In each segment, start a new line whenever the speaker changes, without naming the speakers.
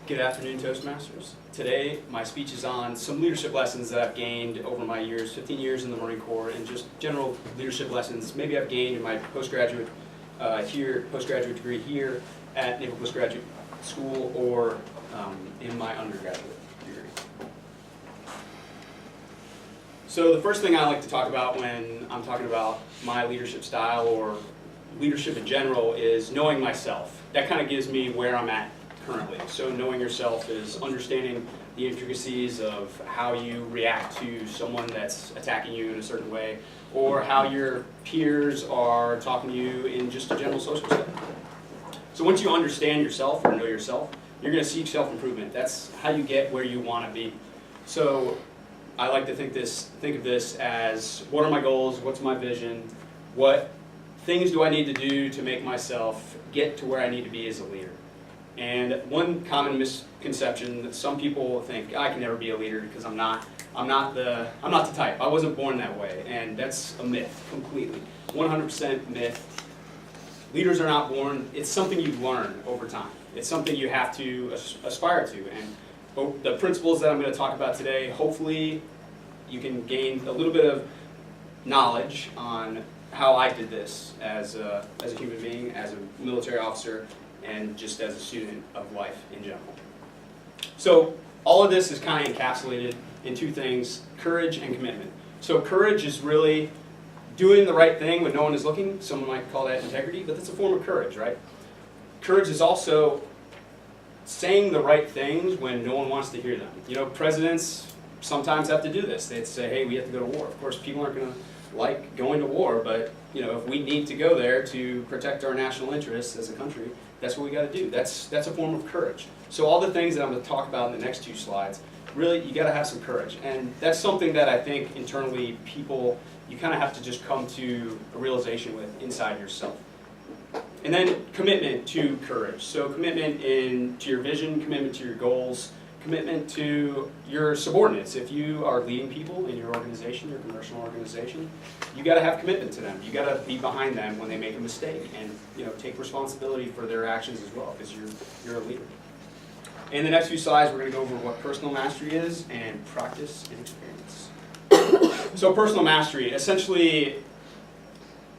Good afternoon, Toastmasters. Today, my speech is on some leadership lessons that I've gained over my years, 15 years in the Marine Corps, and just general leadership lessons maybe I've gained in my postgraduate degree here at Naval Postgraduate School or in my undergraduate degree. So the first thing I like to talk about when I'm talking about my leadership style or leadership in general is knowing myself. That kind of gives me where I'm at currently. So knowing yourself is understanding the intricacies of how you react to someone that's attacking you in a certain way, or how your peers are talking to you in just a general social setting. So once you understand yourself or know yourself, you're going to seek self-improvement. That's how you get where you want to be. So I like to think of this as, what are my goals? What's my vision? What things do I need to do to make myself get to where I need to be as a leader? And one common misconception that some people think, I can never be a leader because I'm not the type. I wasn't born that way, and that's a myth completely. 100% myth. Leaders are not born. It's something you learn over time. It's something you have to aspire to. And the principles that I'm going to talk about today, hopefully you can gain a little bit of knowledge on how I did this as a human being, as a military officer, and just as a student of life in general. So all of this is kind of encapsulated in two things: courage and commitment. So courage is really doing the right thing when no one is looking. Someone might call that integrity, but that's a form of courage, right? Courage is also saying the right things when no one wants to hear them. You know, presidents sometimes have to do this. They'd say, hey, we have to go to war. Of course, people aren't going to like going to war, but you know, if we need to go there to protect our national interests as a country, that's what we got to do. That's a form of courage. So all the things that I'm going to talk about in the next two slides, really, you got to have some courage, and that's something that I think internally you kind of have to just come to a realization with inside yourself. And then commitment to courage. So commitment to your vision, commitment to your goals, commitment to your subordinates. If you are leading people in your organization, your commercial organization, you got to have commitment to them. You got to be behind them when they make a mistake, and take responsibility for their actions as well, because you're a leader. In the next few slides, we're going to go over what personal mastery is and practice and experience. So personal mastery, essentially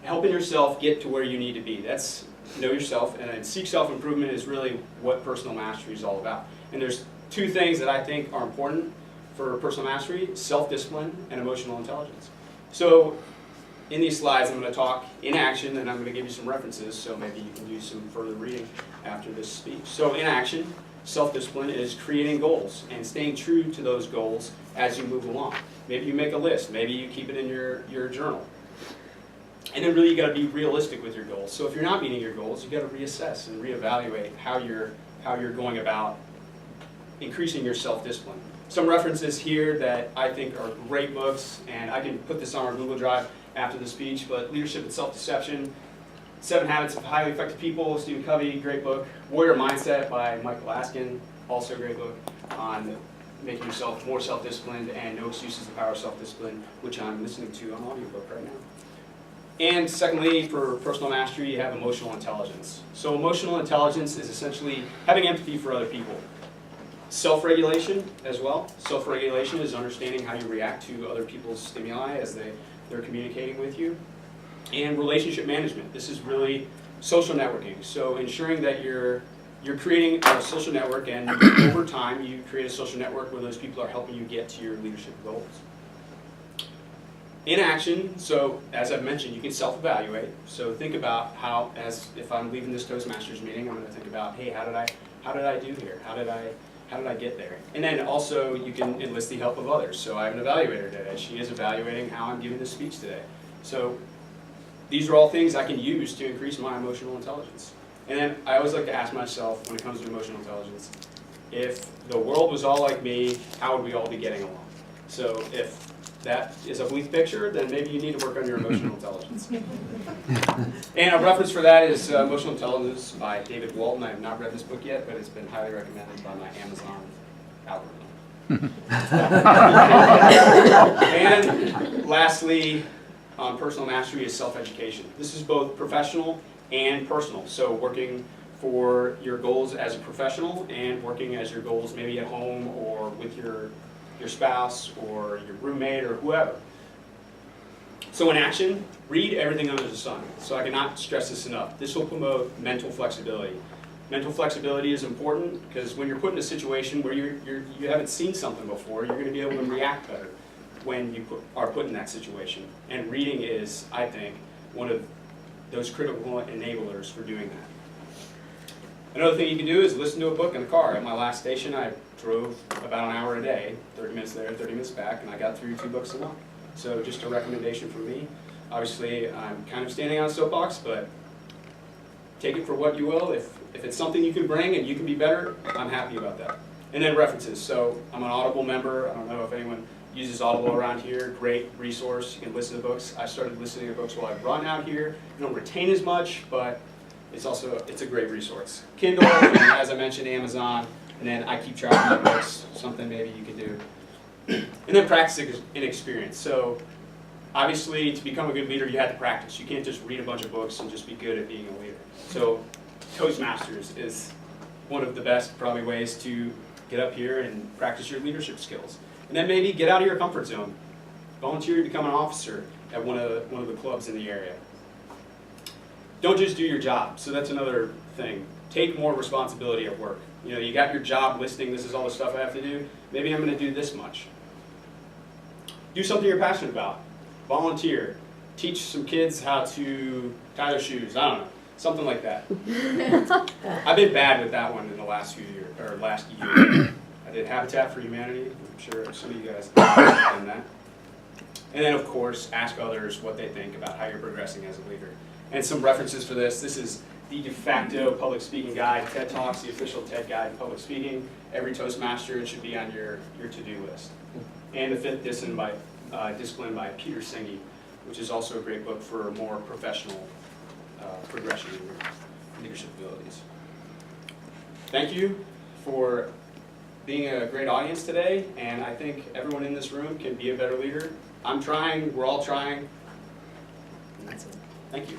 helping yourself get to where you need to be. That's know yourself, and seek self-improvement is really what personal mastery is all about. And there's two things that I think are important for personal mastery: self-discipline and emotional intelligence. So in these slides, I'm going to talk in action, and I'm going to give you some references, so maybe you can do some further reading after this speech. So in action, self-discipline is creating goals and staying true to those goals as you move along. Maybe you make a list. Maybe you keep it in your journal. And then really you got to be realistic with your goals. So if you're not meeting your goals, you got to reassess and reevaluate how you're going about increasing your self-discipline. Some references here that I think are great books, and I can put this on our Google Drive after the speech, but Leadership and Self-Deception, 7 Habits of Highly Effective People, Stephen Covey, great book. Warrior Mindset by Michael Askin, also a great book on making yourself more self-disciplined, and No Excuses, The Power of Self-Discipline, which I'm listening to on audiobook right now. And secondly, for personal mastery, you have emotional intelligence. So emotional intelligence is essentially having empathy for other people. Self-regulation as well. Self-regulation is understanding how you react to other people's stimuli as they're communicating with you. And relationship management. This is really social networking. So ensuring that you're creating a social network, and over time you create a social network where those people are helping you get to your leadership goals. In action, so as I've mentioned, you can self-evaluate. So think about how, as if I'm leaving this Toastmasters meeting, I'm going to think about, hey, how did I do here? How did I get there? And then also you can enlist the help of others. So I have an evaluator today. She is evaluating how I'm giving this speech today. So these are all things I can use to increase my emotional intelligence. And then I always like to ask myself, when it comes to emotional intelligence, if the world was all like me, how would we all be getting along? So if that is a bleak picture, then maybe you need to work on your emotional intelligence. And a reference for that is Emotional Intelligence by David Walton. I have not read this book yet, but it's been highly recommended by my Amazon algorithm. And lastly, on personal mastery is self-education. This is both professional and personal. So working for your goals as a professional and working as your goals maybe at home or with your spouse or your roommate or whoever. So in action, read everything under the sun. So I cannot stress this enough. This will promote mental flexibility. Mental flexibility is important because when you're put in a situation where you haven't seen something before, you're going to be able to react better when you are put in that situation. And reading is, I think, one of those critical enablers for doing that. Another thing you can do is listen to a book in the car. At my last station, I drove about an hour a day, 30 minutes there, 30 minutes back, and I got through 2 books a month. So just a recommendation from me. Obviously, I'm kind of standing on a soapbox, but take it for what you will. If it's something you can bring and you can be better, I'm happy about that. And then references. So I'm an Audible member. I don't know if anyone uses Audible around here. Great resource. You can listen to books. I started listening to books while I run out here. You don't retain as much, but it's a great resource. Kindle, and as I mentioned, Amazon, and then I keep track of my books, something maybe you can do. And then practice and experience. So obviously, to become a good leader, you have to practice. You can't just read a bunch of books and just be good at being a leader. So Toastmasters is one of the best probably ways to get up here and practice your leadership skills. And then maybe get out of your comfort zone. Volunteer to become an officer at one of the clubs in the area. Don't just do your job. So that's another thing. Take more responsibility at work. You know, you got your job listing, this is all the stuff I have to do. Maybe I'm going to do this much. Do something you're passionate about. Volunteer. Teach some kids how to tie their shoes. I don't know. Something like that. I've been bad with that one in the last few years, or last year. I did Habitat for Humanity. I'm sure some of you guys have done that. And then, of course, ask others what they think about how you're progressing as a leader. And some references for this. This is the de facto public speaking guide, TED Talks, the official TED guide in public speaking. Every Toastmaster, it should be on your to-do list. And The Fifth Discipline by Peter Senge, which is also a great book for more professional progression in your leadership abilities. Thank you for being a great audience today, and I think everyone in this room can be a better leader. I'm trying, we're all trying. Thank you.